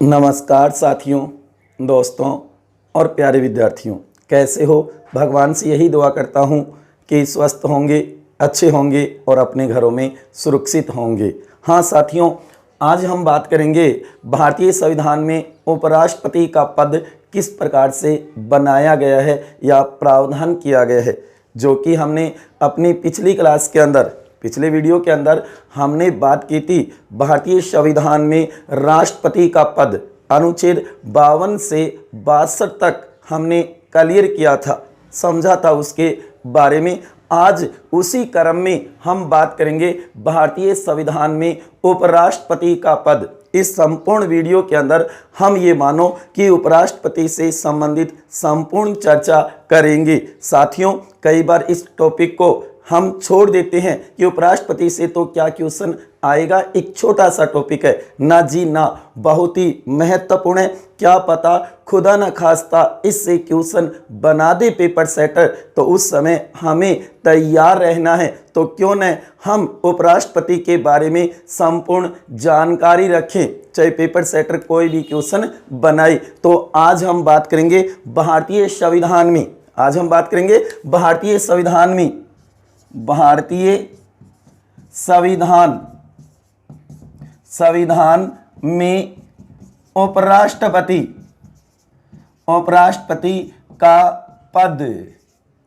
नमस्कार साथियों, दोस्तों और प्यारे विद्यार्थियों, कैसे हो। भगवान से यही दुआ करता हूँ कि स्वस्थ होंगे, अच्छे होंगे और अपने घरों में सुरक्षित होंगे। हाँ साथियों, आज हम बात करेंगे भारतीय संविधान में उपराष्ट्रपति का पद किस प्रकार से बनाया गया है या प्रावधान किया गया है, जो कि हमने अपनी पिछली क्लास के अंदर, पिछले वीडियो के अंदर हमने बात की थी। भारतीय संविधान में राष्ट्रपति का पद अनुच्छेद 52 से 62 तक हमने क्लियर किया था, समझा था उसके बारे में। आज उसी क्रम में हम बात करेंगे भारतीय संविधान में उपराष्ट्रपति का पद। इस संपूर्ण वीडियो के अंदर हम ये मानो कि उपराष्ट्रपति से संबंधित संपूर्ण चर्चा करेंगे। साथियों, कई बार इस टॉपिक को हम छोड़ देते हैं कि उपराष्ट्रपति से तो क्या क्वेश्चन आएगा, एक छोटा सा टॉपिक है। ना जी ना, बहुत ही महत्वपूर्ण है। क्या पता खुदा न खास्ता इससे क्वेश्चन बना दे पेपर सेटर, तो उस समय हमें तैयार रहना है। तो क्यों न हम उपराष्ट्रपति के बारे में संपूर्ण जानकारी रखें, चाहे पेपर सेटर कोई भी क्वेश्चन बनाए। तो आज हम बात करेंगे भारतीय संविधान में, आज हम बात करेंगे भारतीय संविधान में, भारतीय संविधान में उपराष्ट्रपति का पद,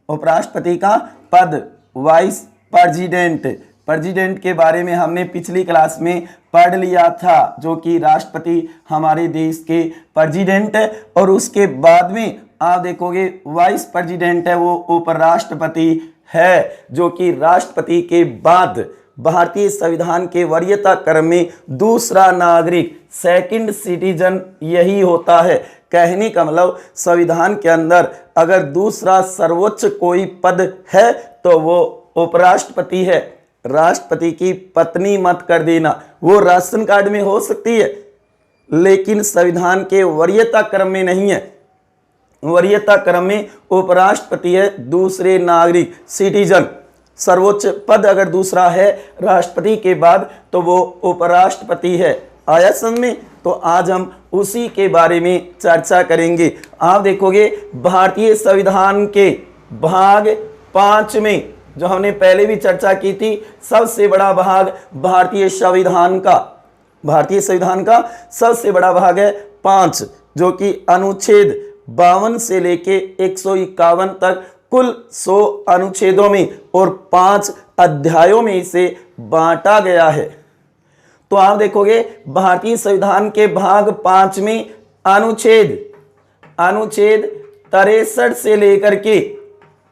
उपराष्ट्रपति का पद, वाइस प्रेसिडेंट के बारे में हमने पिछली क्लास में पढ़ लिया था, जो कि राष्ट्रपति हमारे देश के प्रेसिडेंट है। और उसके बाद में आप देखोगे वाइस प्रेसिडेंट है, वो उपराष्ट्रपति है, जो कि राष्ट्रपति के बाद भारतीय संविधान के वरीयता क्रम में दूसरा नागरिक, सेकंड सिटीजन यही होता है। कहने का मतलब संविधान के अंदर अगर दूसरा सर्वोच्च कोई पद है तो वो उपराष्ट्रपति है। राष्ट्रपति की पत्नी मत कर देना, वो राशन कार्ड में हो सकती है लेकिन संविधान के वरीयता क्रम में नहीं है। वरीयता क्रम में उपराष्ट्रपति है दूसरे नागरिक, सिटीजन। सर्वोच्च पद अगर दूसरा है राष्ट्रपति के बाद तो वो उपराष्ट्रपति है। आया समझ में? तो आज हम उसी के बारे में चर्चा करेंगे। आप देखोगे भारतीय संविधान के भाग 5 में, जो हमने पहले भी चर्चा की थी, सबसे बड़ा भाग भारतीय संविधान का सबसे बड़ा भाग है 5, जो कि अनुच्छेद 52 से लेके 151 तक कुल 100 अनुच्छेदों में और 5 अध्यायों में इसे बांटा गया है। तो आप देखोगे भारतीय संविधान के भाग 5 में अनुच्छेद 63 से लेकर के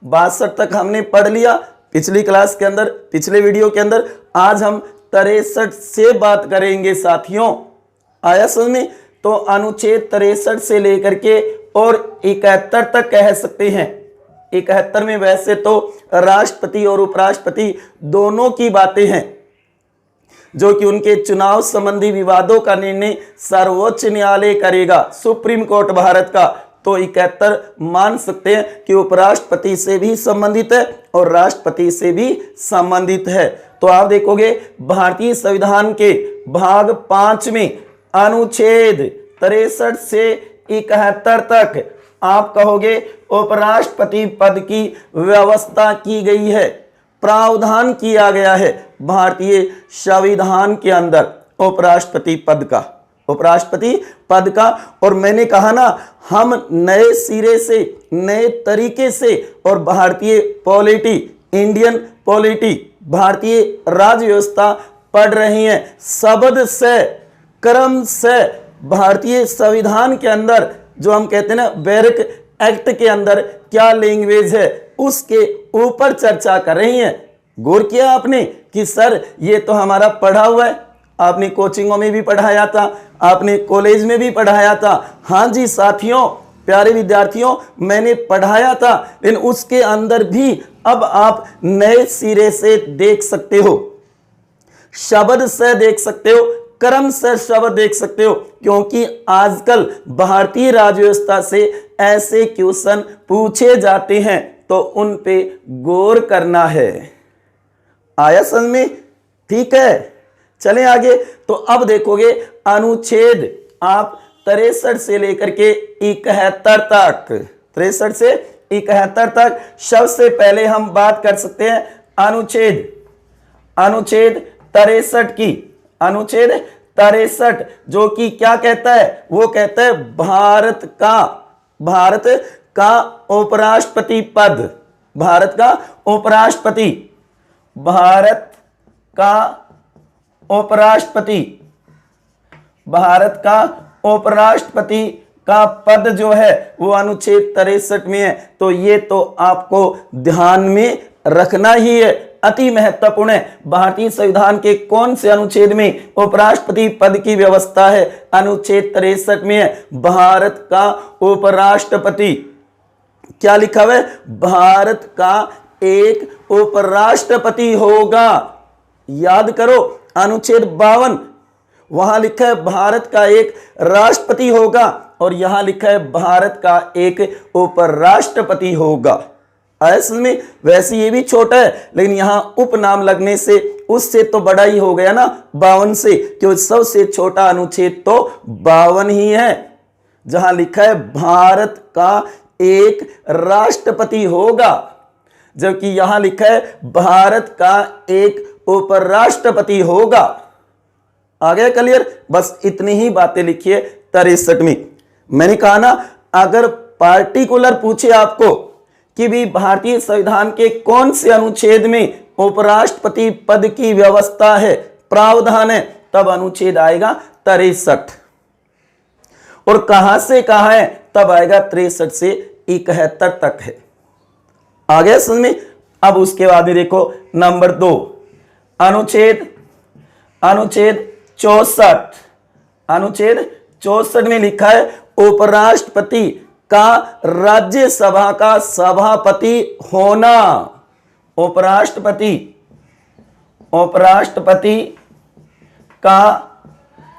62 तक हमने पढ़ लिया पिछली क्लास के अंदर, पिछले वीडियो के अंदर। आज हम 63 से बात करेंगे साथियों। आया समझ में? तो अनुच्छेद 63 से लेकर के और 71 तक कह सकते हैं। 71 में वैसे तो राष्ट्रपति और उपराष्ट्रपति दोनों की बातें हैं, जो कि उनके चुनाव संबंधी विवादों का निर्णय सर्वोच्च न्यायालय करेगा, सुप्रीम कोर्ट भारत का। तो 71 मान सकते हैं कि उपराष्ट्रपति से भी संबंधित है और राष्ट्रपति से भी संबंधित है। तो आप देखोगे भारतीय संविधान के भाग 5 में अनुच्छेद 63 से 71 तक आप कहोगे उपराष्ट्रपति पद की व्यवस्था की गई है, प्रावधान किया गया है भारतीय संविधान के अंदर उपराष्ट्रपति पद का। और मैंने कहा ना, हम नए सिरे से, नए तरीके से और भारतीय पॉलिटी, इंडियन पॉलिटी, भारतीय राज्य व्यवस्था पढ़ रही हैं। शब्द से, क्रम से भारतीय संविधान के अंदर, जो हम कहते हैं ना बैरक एक्ट के अंदर क्या लैंग्वेज है, उसके ऊपर चर्चा कर रही हैं। गौर किया आपने कि सर ये तो हमारा पढ़ा हुआ है, आपने कोचिंगों में भी पढ़ाया था, आपने कॉलेज में भी पढ़ाया था। हाँ जी साथियों, प्यारे विद्यार्थियों, मैंने पढ़ाया था, लेकिन उसके अंदर भी अब आप नए सिरे से देख सकते हो, शब्द से देख सकते हो, क्रम से शब्द देख सकते हो, क्योंकि आजकल भारतीय राज्य व्यवस्था से ऐसे क्वेश्चन पूछे जाते हैं तो उन पे गौर करना है। आया समझ में? ठीक है, चलें आगे। तो अब देखोगे अनुच्छेद आप 63 से लेकर के 71 तक, 63 से 71 तक। सबसे पहले हम बात कर सकते हैं अनुच्छेद 63 की। अनुच्छेद 63 जो कि क्या कहता है, वो कहता है भारत का उपराष्ट्रपति पद, भारत का उपराष्ट्रपति का पद जो है वो अनुच्छेद 63 में है। तो ये तो आपको ध्यान में रखना ही है, अति महत्वपूर्ण है। भारतीय संविधान के कौन से अनुच्छेद में उपराष्ट्रपति पद की व्यवस्था है? अनुच्छेद 63 में है। भारत का उपराष्ट्रपति, क्या लिखा हुआ है? भारत का एक उपराष्ट्रपति होगा। याद करो अनुच्छेद 52, वहां लिखा है भारत का एक राष्ट्रपति होगा, और यहां लिखा है भारत का एक उपराष्ट्रपति होगा। असल में वैसे ये भी छोटा है, लेकिन यहां उपनाम लगने से उससे तो बड़ा ही हो गया ना 52 से, क्योंकि सबसे छोटा अनुच्छेद तो 52 ही है, जहां लिखा है भारत का एक राष्ट्रपति होगा, जबकि यहां लिखा है भारत का एक उपराष्ट्रपति होगा। आ गया क्लियर? बस इतनी ही बातें लिखिए 63 में। मैंने कहा ना, अगर पार्टिकुलर पूछे आपको कि भी भारतीय संविधान के कौन से अनुच्छेद में उपराष्ट्रपति पद की व्यवस्था है, प्रावधान है, तब अनुच्छेद आएगा 63। और कहां से कहां है? तब आएगा 63 से 71 तक है। आ गया समझ में? अब उसके बाद में देखो नंबर 2, अनुच्छेद 64। अनुच्छेद 64 में लिखा है उपराष्ट्रपति का राज्यसभा का सभापति होना। उपराष्ट्रपति का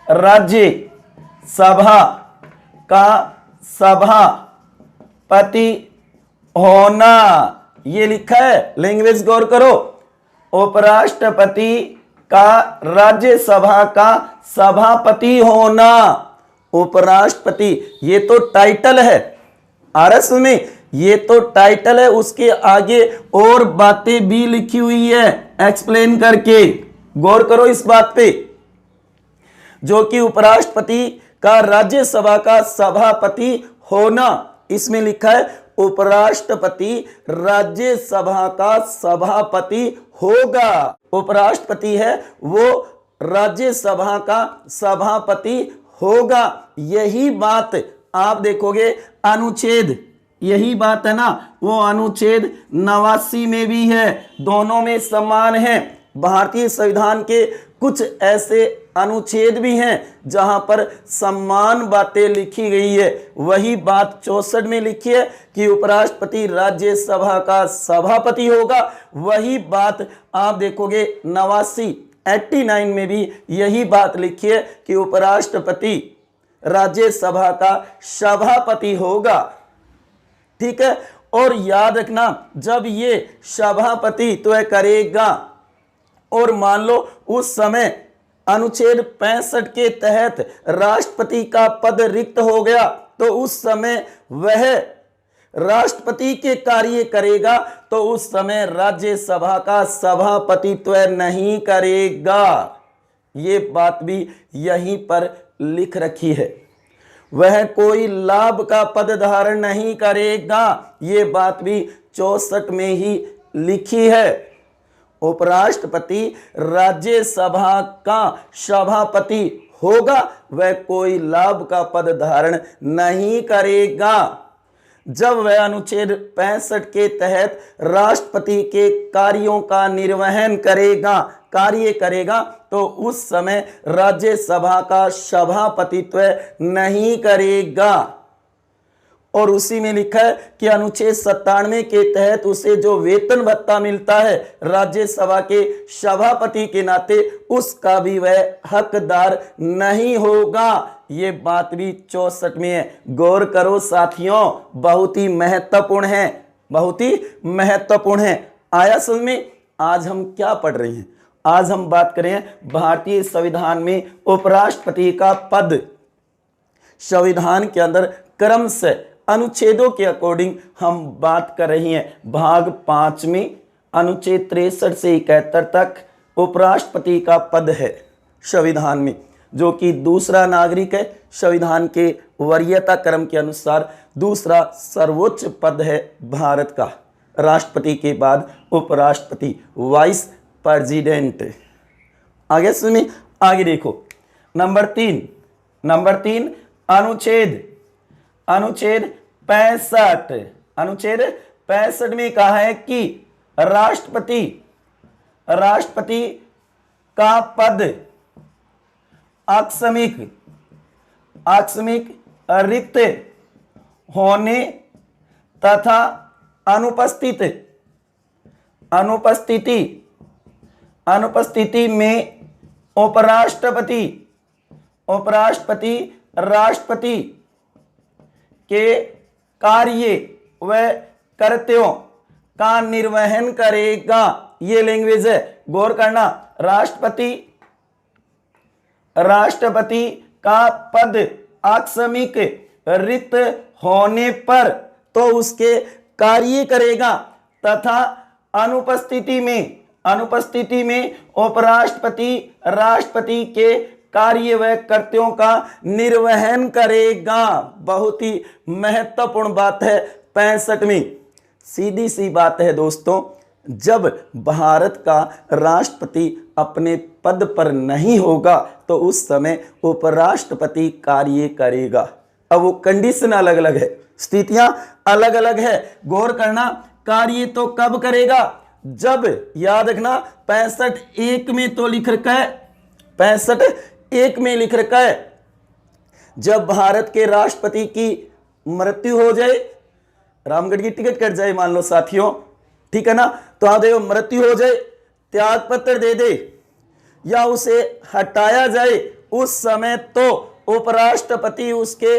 राज्यसभा का सभापति होना, ये लिखा है। लैंग्वेज गौर करो, उपराष्ट्रपति का राज्यसभा का सभापति होना। उपराष्ट्रपति ये तो टाइटल है, आरएस में ये तो टाइटल है, उसके आगे और बातें भी लिखी हुई है एक्सप्लेन करके। गौर करो इस बात पे, जो कि उपराष्ट्रपति का राज्यसभा का सभापति होना, इसमें लिखा है उपराष्ट्रपति राज्यसभा का सभापति होगा। उपराष्ट्रपति है वो राज्यसभा का सभापति होगा। यही बात आप देखोगे अनुच्छेद, यही बात है ना, वो अनुच्छेद 89 में भी है, दोनों में समान है। भारतीय संविधान के कुछ ऐसे अनुच्छेद भी हैं जहां पर समान बातें लिखी गई है। वही बात 64 में लिखी है कि उपराष्ट्रपति राज्यसभा का सभापति होगा। वही बात आप देखोगे 89 में भी यही बात लिखी है कि उपराष्ट्रपति राज्यसभा का सभापति होगा। ठीक है, और याद रखना, जब ये सभापति तो करेगा और मान लो उस समय अनुच्छेद 65 के तहत राष्ट्रपति का पद रिक्त हो गया, तो उस समय वह राष्ट्रपति के कार्य करेगा, तो उस समय राज्यसभा का सभापतित्व नहीं करेगा। ये बात भी यहीं पर लिख रखी है। वह कोई लाभ का पद धारण नहीं करेगा, ये बात भी 64 में ही लिखी है। उपराष्ट्रपति राज्यसभा का सभापति होगा, वह कोई लाभ का पद धारण नहीं करेगा। जब वह अनुच्छेद 65 के तहत राष्ट्रपति के कार्यों का निर्वहन करेगा, कार्य करेगा, तो उस समय राज्यसभा का सभापतित्व नहीं करेगा। और उसी में लिखा है कि अनुच्छेद 97 के तहत उसे जो वेतन भत्ता मिलता है राज्यसभा के सभापति के नाते, उसका भी वह हकदार नहीं होगा। ये बात भी 64 में है। गौर करो साथियों, बहुत ही महत्वपूर्ण है, बहुत ही महत्वपूर्ण है। आया समझ में? आज हम क्या पढ़ रहे हैं? आज हम बात करें भारतीय संविधान में उपराष्ट्रपति का पद संविधान के अंदर क्रम से अनुच्छेदों के अकॉर्डिंग हम बात कर रही हैं। भाग 5 में अनुच्छेद 63 से 71 तक उपराष्ट्रपति का पद है संविधान में, जो कि दूसरा नागरिक है। संविधान के वरीयता क्रम के अनुसार दूसरा सर्वोच्च पद है भारत का, राष्ट्रपति के बाद उपराष्ट्रपति, वाइस प्रेसिडेंट। आगे सुनिए, आगे देखो। नंबर 3 अनुच्छेद 65 में कहा है कि राष्ट्रपति का पद आकस्मिक रिक्त होने तथा अनुपस्थिति में उपराष्ट्रपति राष्ट्रपति के कार्य व कर्तव्यों का निर्वहन करेगा। ये लैंग्वेज है, गौर करना। राष्ट्रपति का पद आकस्मिक रिक्त होने पर तो उसके कार्य करेगा तथा अनुपस्थिति में उपराष्ट्रपति राष्ट्रपति के कार्य व कर्तव्यों का निर्वहन करेगा। बहुत ही महत्वपूर्ण बात है 65 में। सीधी सी बात है दोस्तों, जब भारत का राष्ट्रपति अपने पद पर नहीं होगा तो उस समय उपराष्ट्रपति कार्य करेगा। अब वो कंडीशन अलग अलग है, स्थितियां अलग अलग है, गौर करना। कार्य तो कब करेगा? जब, याद रखना, 65(1) में तो लिख रखा है, 65(1) में लिख रखा है, जब भारत के राष्ट्रपति की मृत्यु हो जाए, रामगढ़ की टिकट कट जाए मान लो साथियों, ठीक है ना, तो आप देखो मृत्यु हो जाए, त्याग पत्र दे दे या उसे हटाया जाए, उस समय तो उपराष्ट्रपति उसके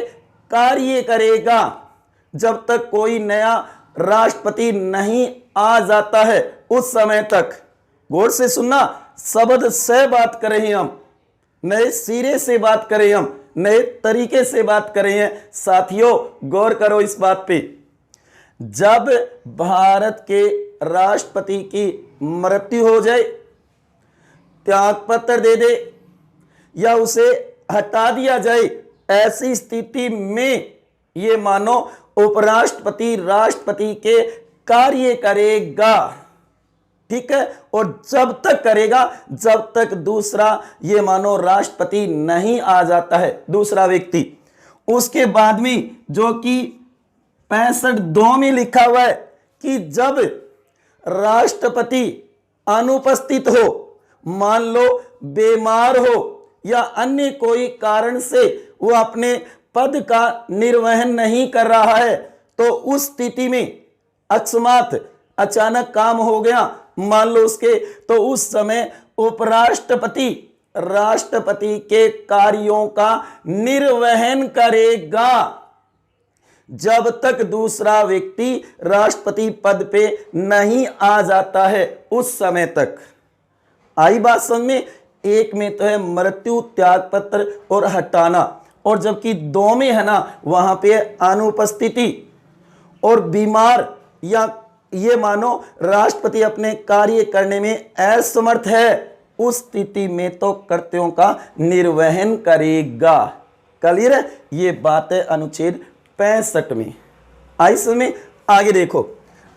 कार्य करेगा जब तक कोई नया राष्ट्रपति नहीं आ जाता है, उस समय तक। गौर से सुनना, शब्द से बात कर रहे हैं हम, नए सिरे से बात कर रहे हैं हम, नए तरीके से बात कर रहे हैं साथियों, गौर करो इस बात पे। जब भारत के राष्ट्रपति की मृत्यु हो जाए, त्याग पत्र दे दे या उसे हटा दिया जाए, ऐसी स्थिति में ये मानो उपराष्ट्रपति राष्ट्रपति के कार्य करेगा, ठीक है। और जब तक करेगा जब तक दूसरा ये मानो राष्ट्रपति नहीं आ जाता है, दूसरा व्यक्ति। उसके बाद में जो कि 65(2) में लिखा हुआ है कि जब राष्ट्रपति अनुपस्थित हो, मान लो बीमार हो या अन्य कोई कारण से वो अपने पद का निर्वहन नहीं कर रहा है, तो उस स्थिति में अकस्मात अचानक काम हो गया मान लो उसके, तो उस समय उपराष्ट्रपति राष्ट्रपति के कार्यों का निर्वहन करेगा जब तक दूसरा व्यक्ति राष्ट्रपति पद पे नहीं आ जाता है, उस समय तक। आई बात समझ में? 1 में तो है मृत्यु, त्याग पत्र और हटाना, और जबकि 2 में है ना, वहां पे अनुपस्थिति और बीमार या ये मानो राष्ट्रपति अपने कार्य करने में असमर्थ है, उस स्थिति में तो कर्तव्यों का निर्वहन करेगा। क्लियर है? ये बात है अनुच्छेद 65 में। आई समय आगे देखो।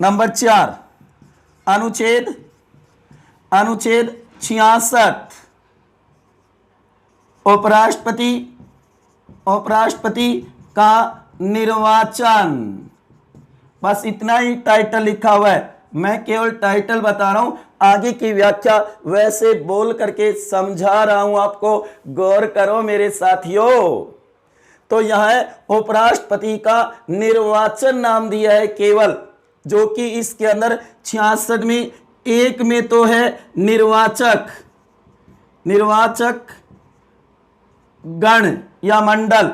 नंबर 4 अनुच्छेद 66 उपराष्ट्रपति का निर्वाचन। बस इतना ही टाइटल लिखा हुआ है, मैं केवल टाइटल बता रहा हूं, आगे की व्याख्या वैसे बोल करके समझा रहा हूं आपको, गौर करो मेरे साथियों। तो यह है उपराष्ट्रपति का निर्वाचन नाम दिया है केवल, जो कि इसके अंदर 66 में 1 में तो है निर्वाचक गण या मंडल,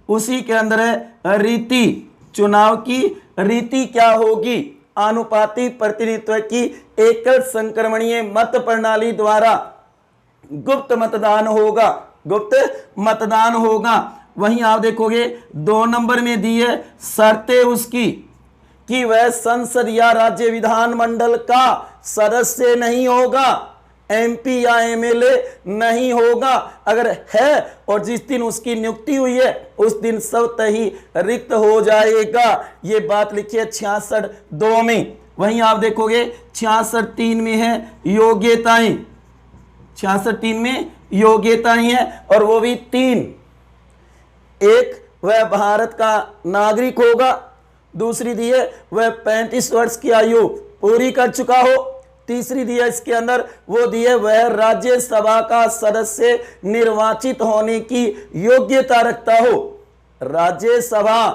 उसी के अंदर है रीति, चुनाव की रीति क्या होगी, आनुपातिक प्रतिनिधित्व की एकल संक्रमणीय मत प्रणाली द्वारा गुप्त मतदान होगा वहीं आप देखोगे 2 नंबर में दी है शर्तें उसकी कि वह संसद या राज्य विधानमंडल का सदस्य नहीं होगा, एमपी या एमएलए नहीं होगा। अगर है और जिस दिन उसकी नियुक्ति हुई है उस दिन स्वतः ही रिक्त हो जाएगा। ये बात लिखी है 66(2) में। वहीं आप देखोगे 66(3) में है योग्यताएं, 66(3) में योग्यताएं हैं और वो भी 3। एक, वह भारत का नागरिक होगा। दूसरी दी है वह 35 वर्ष की आयु पूरी कर चुका हो। तीसरी दी है इसके अंदर वो दी है वह राज्यसभा का सदस्य निर्वाचित होने की योग्यता रखता हो। राज्यसभा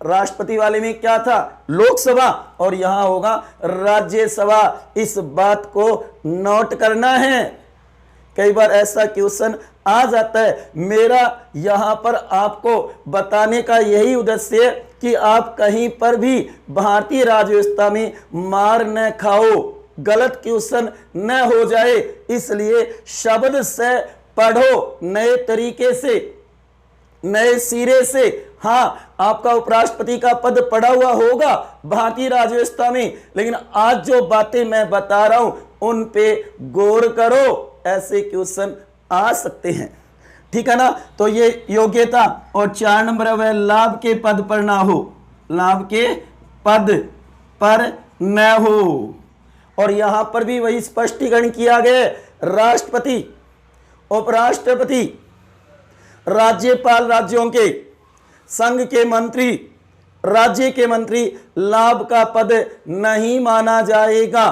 राष्ट्रपति वाले में क्या था, लोकसभा, और यहां होगा राज्यसभा। इस बात को नोट करना है। कई बार ऐसा क्वेश्चन आ जाता है। मेरा यहां पर आपको बताने का यही उद्देश्य है कि आप कहीं पर भी भारतीय राज्य व्यवस्था में मार न खाओ, गलत क्वेश्चन न हो जाए, इसलिए शब्द से पढ़ो, नए तरीके से, नए सिरे से। हाँ, आपका उपराष्ट्रपति का पद पड़ा हुआ होगा भारतीय राज्य व्यवस्था में, लेकिन आज जो बातें मैं बता रहा हूं उन पे गौर करो, ऐसे क्वेश्चन आ सकते हैं। ठीक है ना। तो ये योग्यता। और 4 नंबर है वह लाभ के पद पर ना हो, लाभ के पद पर न हो। और यहां पर भी वही स्पष्टीकरण किया गया, राष्ट्रपति, उपराष्ट्रपति, राज्यपाल राज्यों के, संघ के मंत्री, राज्य के मंत्री लाभ का पद नहीं माना जाएगा,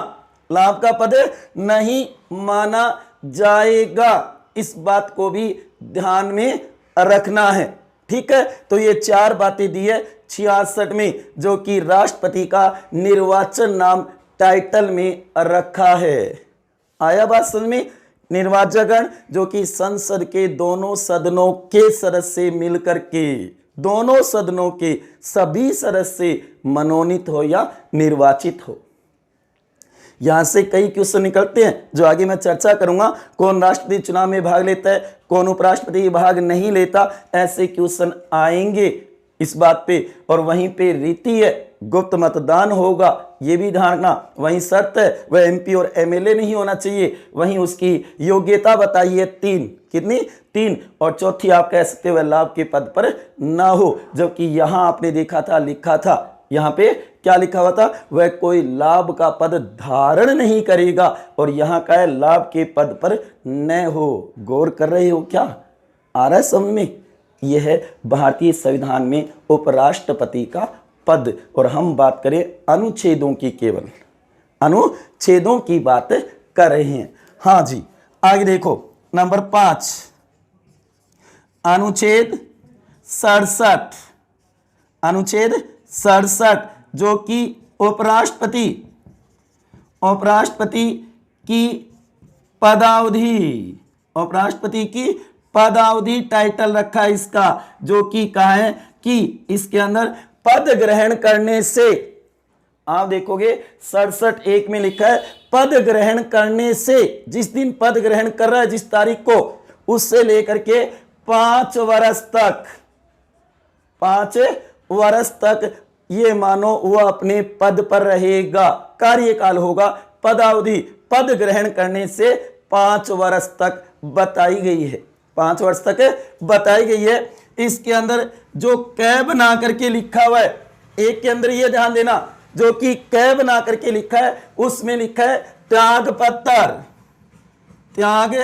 लाभ का पद नहीं माना जाएगा। इस बात को भी ध्यान में रखना है। ठीक है। तो ये 4 बातें दी है 66 में, जो कि राष्ट्रपति का निर्वाचन नाम टाइटल में रखा है। आया बात समझ में। निर्वाचकगण जो कि संसद के दोनों सदनों के सदस्य मिलकर के, दोनों सदनों के सभी सदस्य मनोनीत हो या निर्वाचित हो। यहां से कई क्वेश्चन निकलते हैं जो आगे मैं चर्चा करूंगा। कौन राष्ट्रपति चुनाव में भाग लेता है, कौन उपराष्ट्रपति भाग नहीं लेता, ऐसे क्वेश्चन आएंगे इस बात पे। और वहीं पे रीति है, गुप्त मतदान होगा, ये भी ध्यान रखना। वहीं शर्त है वह एमपी और एमएलए नहीं होना चाहिए। वहीं उसकी योग्यता बताइए 3, कितनी, 3। और चौथी आप कह सकते हो वह लाभ के पद पर ना हो, जबकि यहां आपने देखा था, लिखा था, यहां पे क्या लिखा हुआ था, वह कोई लाभ का पद धारण नहीं करेगा, और यहां का है लाभ के पद पर न हो। गौर कर रहे हो क्या, आ रहा है समझ में। यह है भारतीय संविधान में उपराष्ट्रपति का पद। और हम बात करें अनुच्छेदों की, केवल अनुच्छेदों की बात कर रहे हैं। हाँ जी, आगे देखो नंबर 5, अनुच्छेद 67, अनुच्छेद 67 जो कि उपराष्ट्रपति की पदावधि, उपराष्ट्रपति की पदावधि टाइटल रखा है इसका, जो कि कहा है कि इसके अंदर पद ग्रहण करने से, आप देखोगे 67(1) में लिखा है पद ग्रहण करने से, जिस दिन पद ग्रहण कर रहा है जिस तारीख को, उससे लेकर के 5 वर्ष तक, 5 वर्ष तक ये मानो वह अपने पद पर रहेगा। कार्यकाल होगा, पदावधि पद ग्रहण करने से 5 वर्ष तक बताई गई है, 5 वर्ष तक बताई गई है। इसके अंदर जो कै बना करके लिखा हुआ है, एक के अंदर ये ध्यान देना, जो कि कै बना करके लिखा है उसमें लिखा है त्याग पत्र, त्याग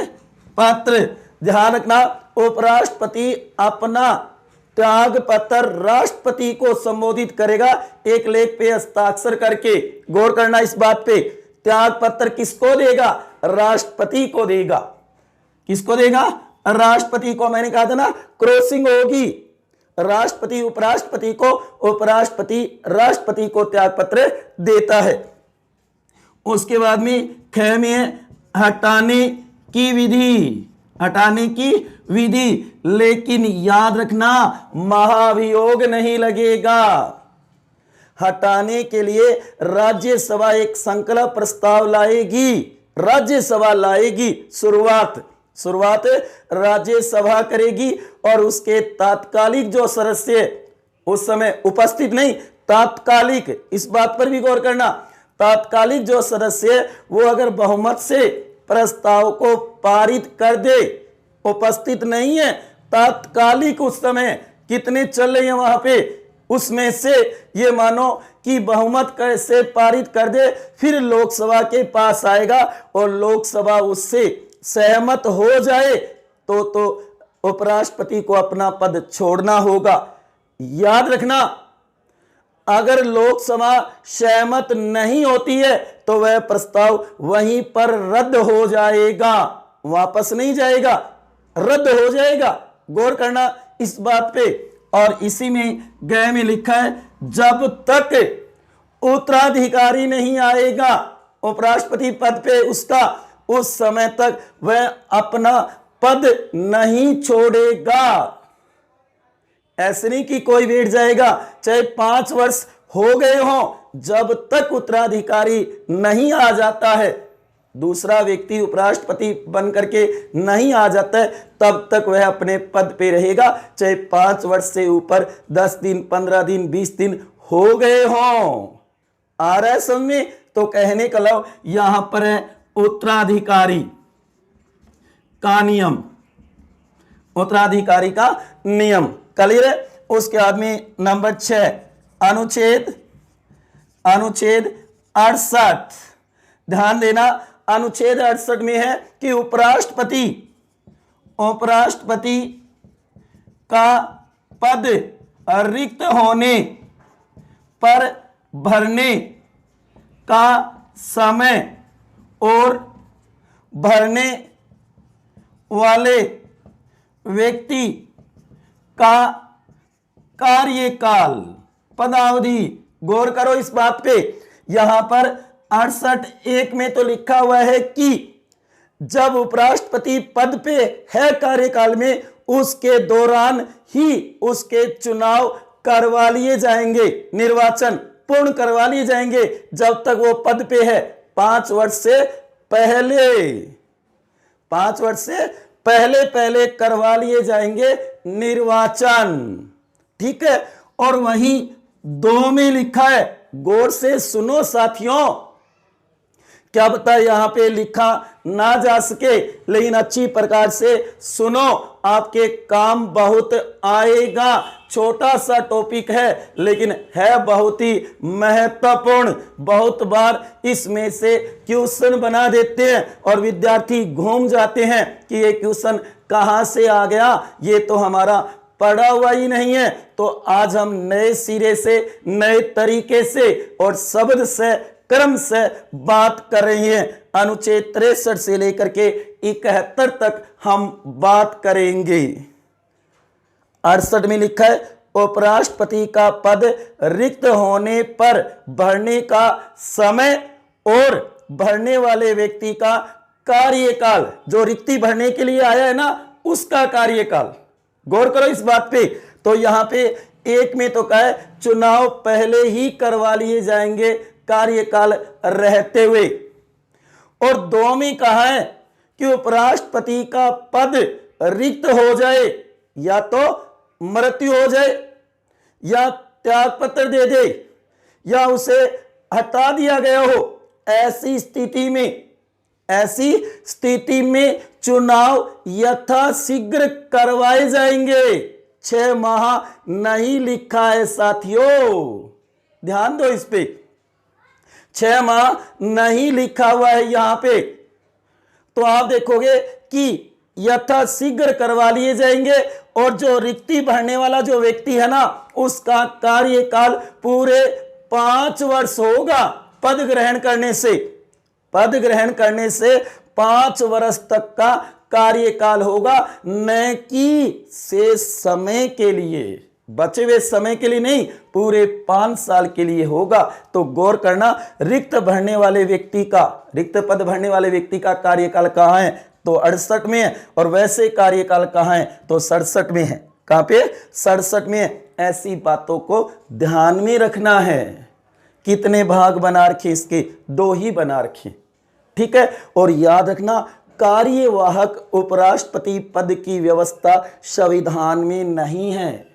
पत्र। ध्यान रखना, उपराष्ट्रपति अपना त्याग पत्र राष्ट्रपति को संबोधित करेगा एक लेख पे हस्ताक्षर करके। गौर करना इस बात पे, त्याग पत्र किसको देगा, राष्ट्रपति को देगा। किसको देगा, राष्ट्रपति को। मैंने कहा था ना क्रॉसिंग होगी, राष्ट्रपति उपराष्ट्रपति को, उपराष्ट्रपति राष्ट्रपति को त्याग पत्र देता है। उसके बाद में ख में हटाने की विधि, हटाने की विधि, लेकिन याद रखना महाभियोग नहीं लगेगा। हटाने के लिए राज्यसभा एक संकल्प प्रस्ताव लाएगी, राज्यसभा लाएगी, शुरुआत राज्यसभा करेगी और उसके तात्कालिक जो सदस्य उस समय उपस्थित नहीं, तात्कालिक, इस बात पर भी गौर करना, तात्कालिक जो सदस्य वो अगर बहुमत से प्रस्ताव को पारित कर दे, उपस्थित नहीं है, तात्कालिक उस समय कितने चल रहे हैं वहां पे, उसमें से ये मानो कि बहुमत कैसे पारित कर दे, फिर लोकसभा के पास आएगा और लोकसभा उससे सहमत हो जाए तो उपराष्ट्रपति को अपना पद छोड़ना होगा। याद रखना, अगर लोकसभा सहमत नहीं होती है तो वह प्रस्ताव वहीं पर रद्द हो जाएगा, वापस नहीं जाएगा, रद्द हो जाएगा। गौर करना इस बात पे। और इसी में गए में लिखा है, जब तक उत्तराधिकारी नहीं आएगा उपराष्ट्रपति पद पे उसका, उस समय तक वह अपना पद नहीं छोड़ेगा। ऐसे नहीं कि कोई बैठ जाएगा, चाहे 5 वर्ष हो गए हों, जब तक उत्तराधिकारी नहीं आ जाता है, दूसरा व्यक्ति उपराष्ट्रपति बन करके नहीं आ जाता है, तब तक वह अपने पद पे रहेगा, चाहे 5 वर्ष से ऊपर 10 दिन, 15 दिन, 20 दिन हो गए हों। आ रहा है समझ में? तो कहने का लो यहां पर है उत्तराधिकारी का नियम, उत्तराधिकारी का नियम, क्लियर है? उसके बाद में नंबर 6 अनुच्छेद 68, ध्यान देना, अनुच्छेद 68 में है कि उपराष्ट्रपति का पद रिक्त होने पर भरने का समय और भरने वाले व्यक्ति का कार्यकाल, पदावधि, गौर करो इस बात पे। यहां पर 68(1) में तो लिखा हुआ है कि जब उपराष्ट्रपति पद पे है कार्यकाल में, उसके दौरान ही उसके चुनाव करवा लिए जाएंगे, निर्वाचन पूर्ण करवा लिए जाएंगे, जब तक वो पद पे है। 5 वर्ष से पहले, 5 वर्ष से पहले करवा लिए जाएंगे निर्वाचन, ठीक है? और वहीं 2 में लिखा है, गौर से सुनो साथियों, क्या बता यहां पे लिखा ना जा सके, लेकिन अच्छी प्रकार से सुनो, आपके काम बहुत आएगा। छोटा सा टॉपिक है लेकिन है बहुत ही महत्वपूर्ण। बहुत बार इसमें से क्वेश्चन बना देते हैं और विद्यार्थी घूम जाते हैं कि ये क्वेश्चन कहां से आ गया, ये तो हमारा पढ़ा हुआ ही नहीं है। तो आज हम नए सिरे से, नए तरीके से और शब्द से, क्रम से बात कर रहे हैं। अनुच्छेद 63 से लेकर के 71 तक हम बात करेंगे। 68 में लिखा है, उपराष्ट्रपति का पद रिक्त होने पर भरने का समय और भरने वाले व्यक्ति का कार्यकाल, जो रिक्ति भरने के लिए आया है ना, उसका कार्यकाल। गौर करो इस बात पे। तो यहां पे 1 में तो कहा है चुनाव पहले ही करवा लिए जाएंगे कार्यकाल रहते हुए, और 2 में कहा है कि उपराष्ट्रपति का पद रिक्त हो जाए, या तो मृत्यु हो जाए, या त्याग पत्र दे दे, या उसे हटा दिया गया हो। ऐसी स्थिति में चुनाव यथाशीघ्र करवाए जाएंगे। 6 माह नहीं लिखा है साथियों, ध्यान दो इस पे। 6 माह नहीं लिखा हुआ है यहां पे। तो आप देखोगे कि यथाशीघ्र करवा लिए जाएंगे, और जो रिक्ति भरने वाला जो व्यक्ति है ना, उसका कार्यकाल पूरे 5 वर्ष होगा। पद ग्रहण करने से 5 वर्ष तक का कार्यकाल होगा, न कि शेष समय के लिए, बचे हुए समय के लिए नहीं, पूरे 5 साल के लिए होगा। तो गौर करना, रिक्त पद भरने वाले व्यक्ति का कार्यकाल कहां है? तो 68 में है। और वैसे कार्यकाल कहां है? तो 67 में है। कहां पे? 67 में है। ऐसी बातों को ध्यान में रखना है। कितने भाग बना रखे इसके? 2 ही बना रखे, ठीक है? और याद रखना, कार्यवाहक उपराष्ट्रपति पद की व्यवस्था संविधान में नहीं है,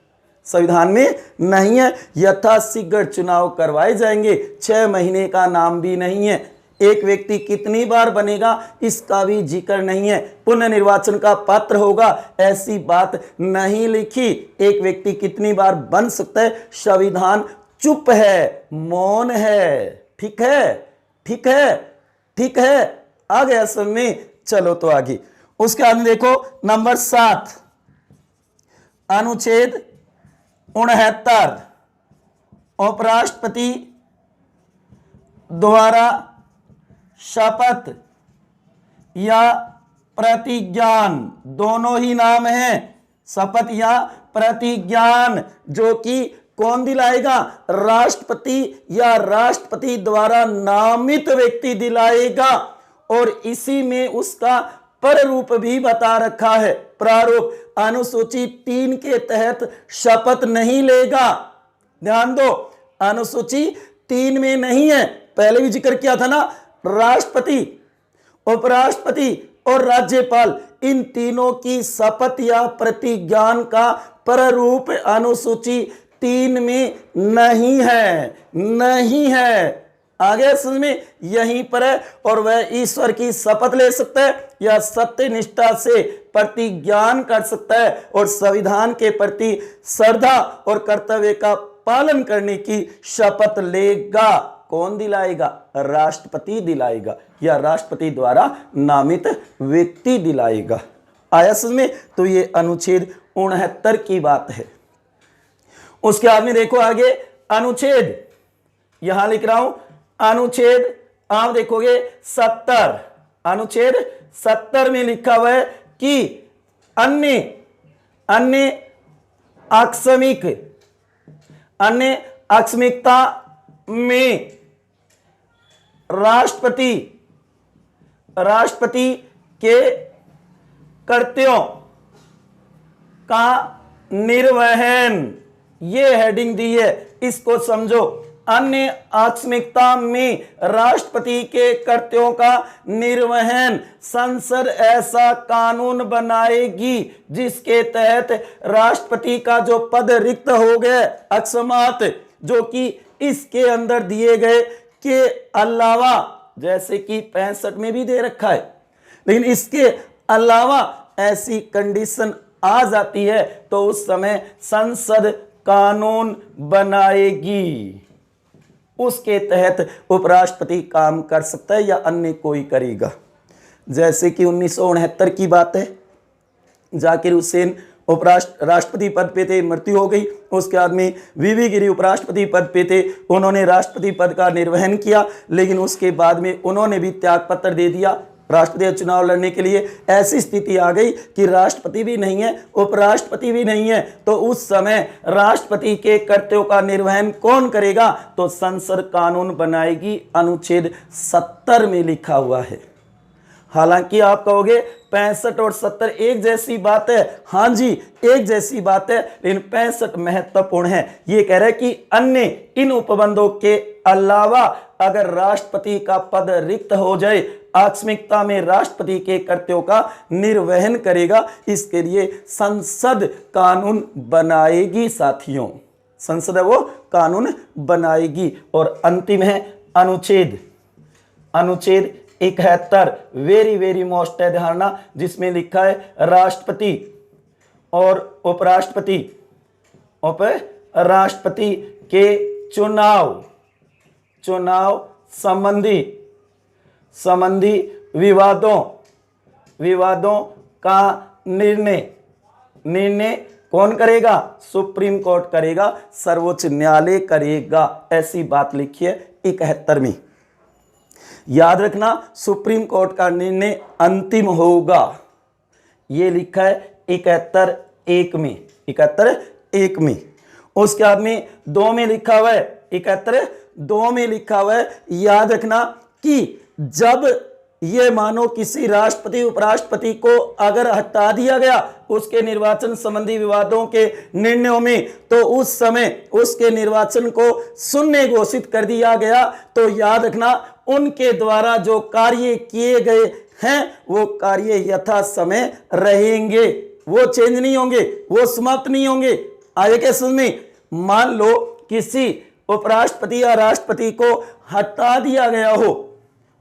संविधान में नहीं है। यथाशीघ्र चुनाव करवाए जाएंगे, 6 महीने का नाम भी नहीं है। एक व्यक्ति कितनी बार बनेगा इसका भी जिक्र नहीं है। पुनर्निर्वाचन का पात्र होगा ऐसी बात नहीं लिखी। एक व्यक्ति कितनी बार बन सकता है, संविधान चुप है, मौन है। ठीक है, ठीक है, ठीक है, आ गया समझ में। चलो तो आगे, उसके बाद देखो नंबर 7 अनुच्छेद 69 उपराष्ट्रपति द्वारा शपथ या प्रतिज्ञान, दोनों ही नाम है, शपथ या प्रतिज्ञान, जो कि कौन दिलाएगा, राष्ट्रपति या राष्ट्रपति द्वारा नामित व्यक्ति दिलाएगा। और इसी में उसका प्रारूप भी बता रखा है। प्रारूप अनुसूची 3 के तहत शपथ नहीं लेगा। ध्यान दो, अनुसूची 3 में नहीं है, पहले भी जिक्र किया था ना, राष्ट्रपति, उपराष्ट्रपति और राज्यपाल, इन तीनों की शपथ या प्रतिज्ञान का प्रारूप अनुसूची 3 में नहीं है, नहीं है। आगे समझ में, यहीं पर है। और वह ईश्वर की शपथ ले सकता है या सत्य निष्ठा से प्रतिज्ञान कर सकता है और संविधान के प्रति श्रद्धा और कर्तव्य का पालन करने की शपथ लेगा। कौन दिलाएगा, राष्ट्रपति दिलाएगा या राष्ट्रपति द्वारा नामित व्यक्ति दिलाएगा। आया समझ में। तो ये अनुच्छेद 69 की बात है। उसके बाद में देखो आगे अनुच्छेद, यहां लिख रहा हूं अनुच्छेद, आप देखोगे 70, अनुच्छेद 70 में लिखा हुआ है कि अन्य आकस्मिकता में राष्ट्रपति के कर्तव्यों का निर्वहन, ये हेडिंग दी है, इसको समझो। अन्य आकस्मिकता में राष्ट्रपति के कर्तव्यों का निर्वहन, संसद ऐसा कानून बनाएगी जिसके तहत राष्ट्रपति का जो पद रिक्त हो गया अकस्मात, जो कि इसके अंदर दिए गए के अलावा, जैसे कि 65 में भी दे रखा है, लेकिन इसके अलावा ऐसी कंडीशन आ जाती है तो उस समय संसद कानून बनाएगी, उसके तहत उपराष्ट्रपति काम कर सकता है या अन्य कोई करेगा। जैसे कि 1969 की बात है, जाकिर हुसैन राष्ट्रपति पद पे थे, मृत्यु हो गई। उसके बाद में वीवी गिरी उपराष्ट्रपति पद पे थे, उन्होंने राष्ट्रपति पद का निर्वहन किया, लेकिन उसके बाद में उन्होंने भी त्याग पत्र दे दिया राष्ट्रपति चुनाव लड़ने के लिए। ऐसी स्थिति आ गई कि राष्ट्रपति भी नहीं है, उपराष्ट्रपति भी नहीं है, तो उस समय राष्ट्रपति के कर्तव्यों का निर्वहन कौन करेगा, तो संसद कानून बनाएगी, अनुच्छेद 70 में लिखा हुआ है। हालांकि आप कहोगे 65 और 70 एक जैसी बात है, हाँ जी एक जैसी बात है, लेकिन 65 महत्वपूर्ण है। ये कह रहे हैं कि अन्य इन उपबंधों के अलावा अगर राष्ट्रपति का पद रिक्त हो जाए, आकस्मिकता में राष्ट्रपति के कर्तव्यों का निर्वहन करेगा, इसके लिए संसद कानून बनाएगी साथियों, संसद वो कानून बनाएगी। और अंतिम है अनुच्छेद 71, वेरी वेरी मोस्ट है, ध्यान, जिसमें लिखा है राष्ट्रपति और उपराष्ट्रपति के चुनाव संबंधी विवादों का निर्णय कौन करेगा, सुप्रीम कोर्ट करेगा, सर्वोच्च न्यायालय करेगा। ऐसी बात लिखी है 71 में। याद रखना सुप्रीम कोर्ट का निर्णय अंतिम होगा, ये लिखा है 71(1) में, 71(1) में। उसके बाद में 2 में लिखा हुआ है, 71(2) में लिखा हुआ है, याद रखना कि जब ये मानो किसी राष्ट्रपति उपराष्ट्रपति को अगर हटा दिया गया उसके निर्वाचन संबंधी विवादों के निर्णयों में, तो उस समय उसके निर्वाचन को शून्य घोषित कर दिया गया, तो याद रखना उनके द्वारा जो कार्य किए गए हैं वो कार्य यथा समय रहेंगे, वो चेंज नहीं होंगे, वो समाप्त नहीं होंगे। आगे क्या समझ में? मान लो किसी उपराष्ट्रपति या राष्ट्रपति को हटा दिया गया हो,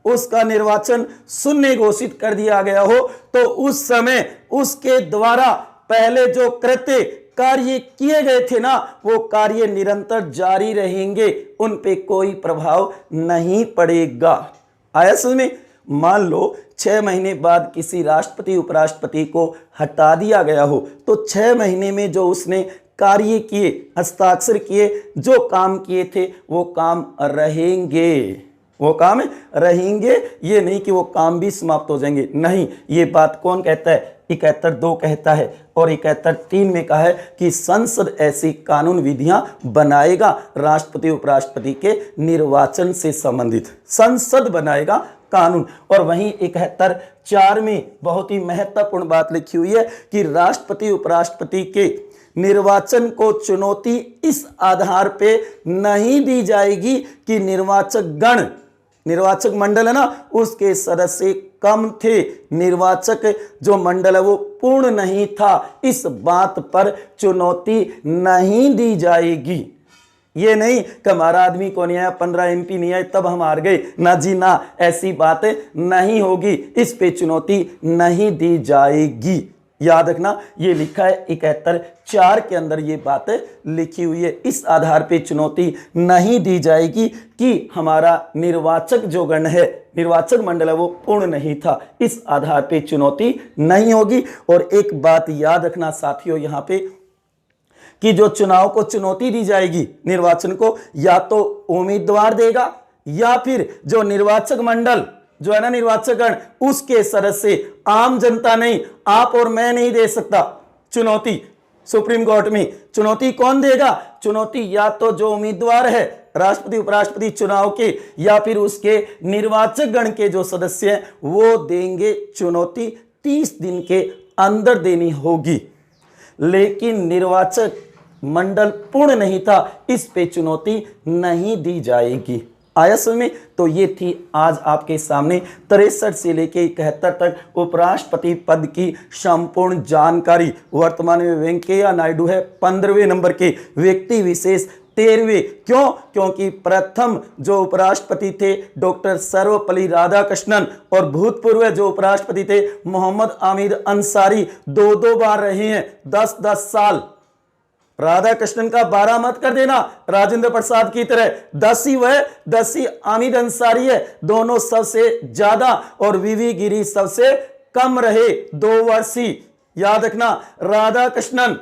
उसका निर्वाचन शून्य घोषित कर दिया गया हो, तो उस समय उसके द्वारा पहले जो कृत्य कार्य किए गए थे ना, वो कार्य निरंतर जारी रहेंगे, उन पे कोई प्रभाव नहीं पड़ेगा। आया समझ में? मान लो 6 महीने बाद किसी राष्ट्रपति उपराष्ट्रपति को हटा दिया गया हो, तो 6 महीने में जो उसने कार्य किए, हस्ताक्षर किए, जो काम किए थे, वो काम रहेंगे, वो काम रहेंगे। ये नहीं कि वो काम भी समाप्त हो जाएंगे, नहीं। ये बात कौन कहता है? 71(2) कहता है, और 71(3) में कहा है कि संसद ऐसी कानून विधियां बनाएगा राष्ट्रपति उपराष्ट्रपति के निर्वाचन से संबंधित, संसद बनाएगा कानून। और वहीं 71(4) में बहुत ही महत्वपूर्ण बात लिखी हुई है कि राष्ट्रपति उपराष्ट्रपति के निर्वाचन को चुनौती इस आधार पे नहीं दी जाएगी कि निर्वाचक मंडल है ना, उसके सदस्य कम थे, निर्वाचक जो मंडल है वो पूर्ण नहीं था, इस बात पर चुनौती नहीं दी जाएगी। ये नहीं कि हमारा आदमी को नहीं आया, 15 MP नहीं आए तब हम हार गए, ना जी ना, ऐसी बात नहीं होगी, इस पे चुनौती नहीं दी जाएगी। याद रखना, ये लिखा है 71(4) के अंदर ये बात लिखी हुई है। इस आधार पे चुनौती नहीं दी जाएगी कि हमारा निर्वाचक जो गण है, निर्वाचक मंडल है, वो पूर्ण नहीं था, इस आधार पे चुनौती नहीं होगी। और एक बात याद रखना साथियों यहाँ पे, कि जो चुनाव को चुनौती दी जाएगी, निर्वाचन को, या तो उम्मीदवार देगा या फिर जो निर्वाचक मंडल जो है ना, निर्वाचक गण, उसके सदस्य, आम जनता नहीं, आप और मैं नहीं दे सकता चुनौती। सुप्रीम कोर्ट में चुनौती कौन देगा? चुनौती या तो जो उम्मीदवार है राष्ट्रपति उपराष्ट्रपति चुनाव के, या फिर उसके निर्वाचक गण के जो सदस्य हैं वो देंगे चुनौती। 30 दिन के अंदर देनी होगी, लेकिन निर्वाचक मंडल पूर्ण नहीं था, इस पे चुनौती नहीं दी जाएगी। आया समझ में? तो ये थी आज आपके सामने 63 से लेके 71 तक उपराष्ट्रपति पद की संपूर्ण जानकारी। वर्तमान में वेंकैया नायडू है 15वें नंबर के, व्यक्ति विशेष 13वें। क्यों? क्योंकि प्रथम जो उपराष्ट्रपति थे डॉक्टर सर्वपल्ली राधाकृष्णन, और भूतपूर्व जो उपराष्ट्रपति थे मोहम्मद हामिद अंसारी, 2 बार रहे हैं, 10-10 साल। राधाकृष्णन का 12 मत कर देना, राजेंद्र प्रसाद की तरह, 10 ही वह, 10 ही हामिद अंसारी है, दोनों सबसे ज्यादा, और वीवी गिरी सबसे कम रहे, 2 वर्ष ही। याद रखना, राधाकृष्णन,